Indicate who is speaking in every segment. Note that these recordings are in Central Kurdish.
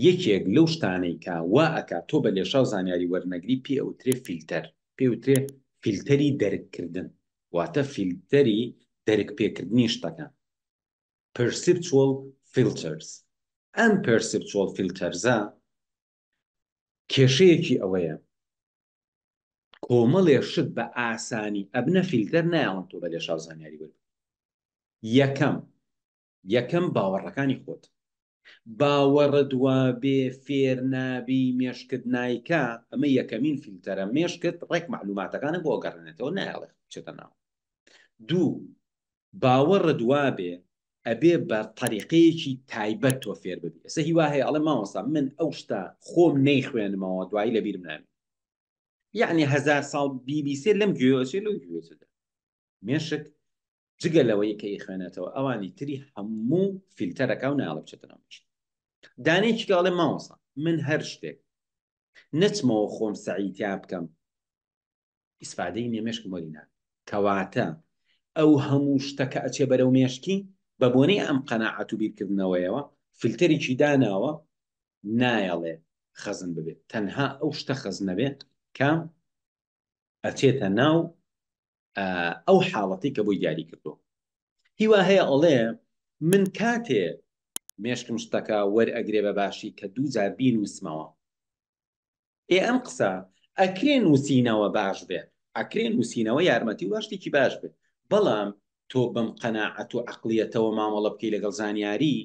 Speaker 1: یەکێک لەو شتانەی کە وا ئەکات تۆ بە لێشاو زانیاری وەرنەگری پێ ئەوترێ فیلتەر، پێ ئەوترێ فیلتەری دەرککردن، واتە فیلتەری دەرک پێکردنی شتەکان. perceptual filters. ئەم perceptual filtersە کێشەیەکی ئەوەیە کۆمەڵێ شت بە ئاسانی ئەبنە فیلتەر نایڵم تۆ بە لێشاو زانیاری وەربگری. یەکەم باوەڕەکانی خۆت. باوەڕت وابێ فێر نابی مێشکت نایکا، ئەمە یەکەمین فیلتەرە. مێشکت ڕێک معلوماتەکانە بۆ گەڕێنێتەوە، نایڵێ بچێتە ناو. دوو، باوەڕت وابێ ئەبێ بە طریقەیەکی تایبەت تۆ فێر ببی. ئەسە هیوا هەیە ئەڵێ مامۆستا من ئەو شتە خۆم نەیخوێنمەوە دوایی لەبیرم نامێت، یعنی 1000 ساڵ BBC لەم گوێوەچێ لەو گوێچدا. مێشک جگە لەوەی کە خوێنێتەوە ئەوانی تری هەموو فیلتەرەکە و ناڵە بچێتە ناو مێشک. دانەیەکی کاڵێ مامۆستا من هەر شتێک نەچمەوە خۆم سەعیتیا بکەم ئیسفادەی نێمێشکم وەرینە، کەواتە ئەو هەموو شتەکە ئەچێ بەرەو مێشکی بە بۆنەی ئەم قەناعەت و بیرکردنەوەیەوە فیلتەرێکی داناوە نایەڵێ خەزن ببێت، تەنها ئەو شتە خەزنە بێت کە ئەچێتە ناو ئەو حاڵەتی کە بۆی دیاری کردو. هیوا هەیە ئەڵێ من کاتێ مێشکم شتەکە وەرئەگرێ بە باشی کە 2000 بینوسمەوە، ئەم قسە ئەکرێ نووسینەوە باش بێت، ئەکرێ نووسینەوە یارمەتی و باشتێکی باش بێت، بەڵام تۆ بەم قەناعەت و عەقڵیەتەوە مامەڵە بکەی لەگەڵ زانیاری،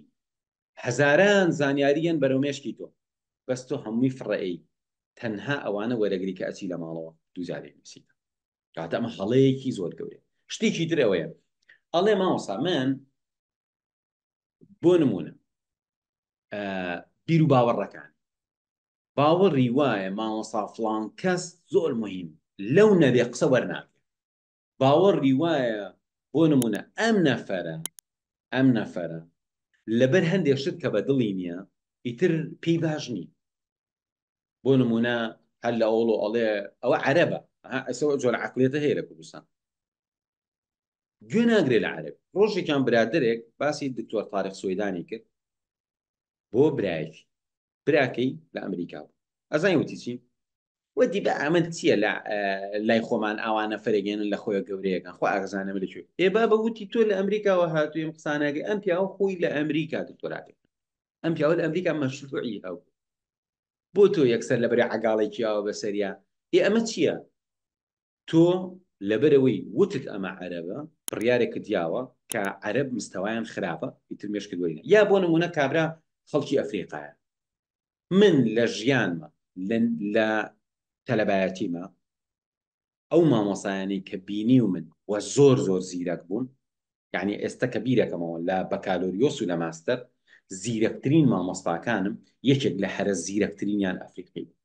Speaker 1: هەزاران زانیاریان بەرەو مێشکی تۆ، بەس تۆ هەمووی فڕەئی تەنها ئەوانە وەرەگری کە ئەچی لە ماڵەوە 2000 نووسیتە. کاتە ئەمە هەڵەیەکی زۆر گەورەیە. شتێکی تر ئەوەیە ئەڵێ مامۆستا من بۆ نمونە بیر و باوەڕەکان، باوەڕی وایە مامۆستا فڵان کەس زۆر مهم لەو نەبێ قسە وەرناگرێت. باوەڕی وایە بۆ نمونە ئەم نەفەرە لەبەر هەندێک شت کە بە دڵی نییە ئیتر پێی باش نییە. بۆ نمونە هەر لە ئەوڵۆ ئەڵێ ئەوە عەرەبە، ئەسەوە جۆرە عەقڵیەتە هەیە لە کوردستان، گوێ ناگرێ لە عەرەب. ڕۆژێکیان برادرێک باسی دکتۆر تاریق سوێدانی کرد بۆ برایەکی، براکەی لە ئەمریکا بوو. ئەزانی وتی چی؟ وەدی بە ئەمە چییە لای خۆمان ئاوانە فەرەگەێنن لە خۆیە گەورەیەکان، خۆ ئاگزانە لەکوێ. ئێبا بە وتی تۆ لە ئەمریکاوە هاتووی ئەم قسانەکە، ئەم پیاوە خۆی لە ئەمریکا دکتۆراکە، ئەم پیاوە لە ئەمریکا مەشروعی هەبوو، بۆ تۆ یەکسەر لەبەر عەگاڵێکی ئاوە بەسەریا. ئەمە چییە؟ تۆ لەبەرەوەی وتت ئەمە عەرەبە بڕیارێکت دیاوە کە عەرەب مستەوایان خراپە ئیتر مێشکت وەرینە. یا بۆ نمونە کابرا خەڵکی ئەفریقایە، من لە ژیانمە لە تەلەبایەتیمە ئەو مامۆسایانی کە بینی و من وە زۆر زۆر زیرەک بوون، یعنی ئێستا کە بیرەکەمەوە لە بەکالۆریۆس و لە ماستەر، زیرەکترین مامۆستاکانم یەکێک لە هەرە زیرەکترینیان ئەفریقی بوو،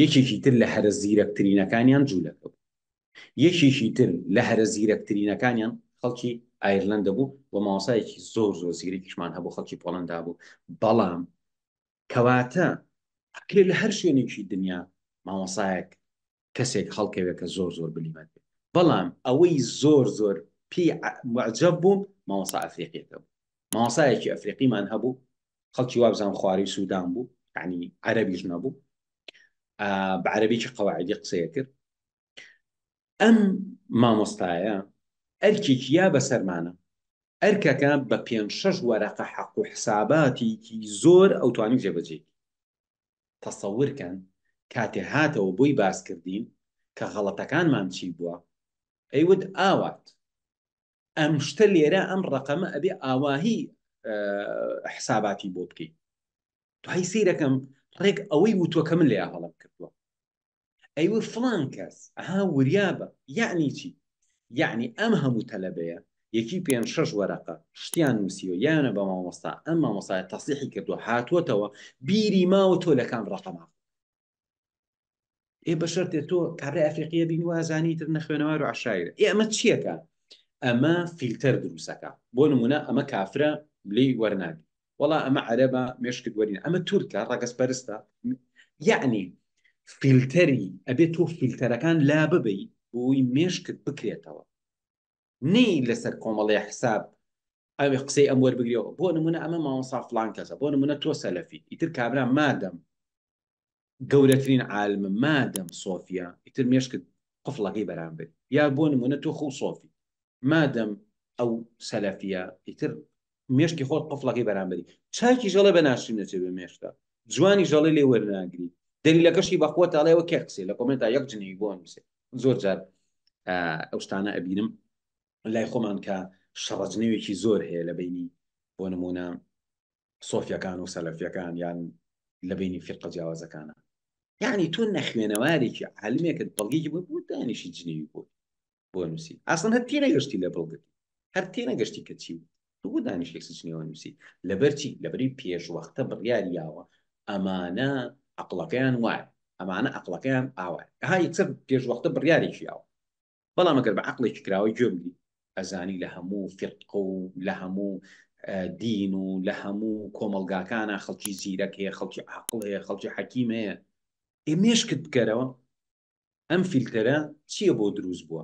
Speaker 1: یەکێکی تر لە هەرە زیرەکترینەکانیان جوولەکە بوو، یەکێکی تر لە هەرە زیرەکترینەکانیان خەڵکی ئایرلەندە بوو و مامۆسایەکی زۆر زۆر زیرەکیشمان هەبوو، خەڵکی پۆڵەندا بوو. بەڵام کەواتە ئەکرێ لە هەر شوێنێکی دنیا مامۆسایەک کەسێک هەڵکەوێت کە زۆر زۆر بلیمەت بێت، بەڵام ئەوەی زۆر زۆر پێی معجەب بوو مامۆسا ئەفریقیەکە بوو. مامۆسایەکی ئەفریقیمان هەبوو، خەڵکی وابزان خواری سوودان بوو، یعنی عەرەبیش نەبوو، بە عەرەبیی قەواعیدی قسەیە کرد. ئەم مامۆستایە ئەرکێکی یا بەسەرمانە، ئەرکەکە بە 5-6 وەرەقە حەق و حساباتێکی زۆر ئەوتوانی جێبەجێ. تەسەورکەن کاتێ هاتەوە بۆی باسکردین کە غەڵەتەکانمان چی بووە، ئەیوت ئاوات ئەم شتە لێرە ئەم ڕەقەمە ئەبێ ئاواهی حساباتی بۆ بکەیت. دوای سیرەکەم ڕێک ئەوەی وتووە کە من لێ هەڵم کردووە، ئەیوە فڵان کەس ئەها وریابە. یعنی چی؟ یعنی ئەم هەموو تەلەبەیە یەکی 5-6 وەرەقە شتیان نووسیوە یانە بە مامۆستا، ئەم مامۆستایە تەسیحی کردووە هاتووەتەوە بیری ماوە تۆ لە کام ڕەقەما بە شەرتێ تۆ کابرای ئەفریقیە بینی وازانیتر نەخوێنەوار و عەشایرە. ئەمە چیەکە؟ ئەمە فیلتەر دروستەکە. بۆ نمونە ئەمە کافرە لێی وەرناگری، وەڵا ئەمە عەرەبە مێشکت وەرینە، ئەمە تورکە ڕەگەزپەرستە. یعنی فیلتەری ئەبێت تۆ فیلتەرەکان لا ببەی بۆی مێشکت بکرێتەوە، نەی لەسەر کۆمەڵی حساب ئەوێ قسەی ئەم وەربگریەوە بۆ نمونە ئەمە مامۆستا فڵان کەسە بۆ نمونە تۆ سەلەفی ئیتر کابرا مادەم گەورەترین عالمە مادەم سۆفیا ئیتر مێشکت قفڵەکەی بەرامبەر یا بۆ نمونە تۆ خۆ سۆفی مادەم ئەو سەلەفیە ئیتر مێشکی خۆت قفڵەکەی بەرامبەری چاکی ژەڵە بە ناشرین نەچێت بە مێشتا جوانی ژەڵی لێ وەرناگری دەلیلەکەشی بەخۆ تاڵێەوە کێ قسێ لە کۆمنتا یەک جنێوی بۆ نووسێ زۆر جار ئەو شتانە ئەبینم لای خۆمان کە شەڕەجنێوێکی زۆر هەیە لە بینی بۆ نمونە سۆفیەکان و سەلەفیەکان یان لە بینی فرقە جیاوازەکانە یعنی تۆ نەخوێنەوارێکی عالمێکت بەڵگێکی بۆ دانیشی جنێوی بۆ نووسی ئاسان هەر تێ نەگەشتی لە بڵگت هەر تێ نەگەشتی کە چی تو بۆ دانیشتێک جنێوە نووسی لەبەرچی لەبەری پێشوەختە بڕیاریاوە ئەمانە عەقڵەکەیان وایە ئەمانە عەقڵەکەیان ئاوایە ها یەکسەر پێشوەختە بڕیارێکی ئاوە بەڵام ئەگەر بە عەقڵێکی کراوەی گوێبگری ئەزانی لە هەموو فرقە و لە هەموو دین و لە هەموو کۆمەلگاکانە خەڵکی زیرەک هەیە خەڵکی عەقڵ هەیە خەڵکی حەکیم هەیە ئێمێشکت بکەرەوە ئەم فیلتەرە چییە بۆ دروست بووە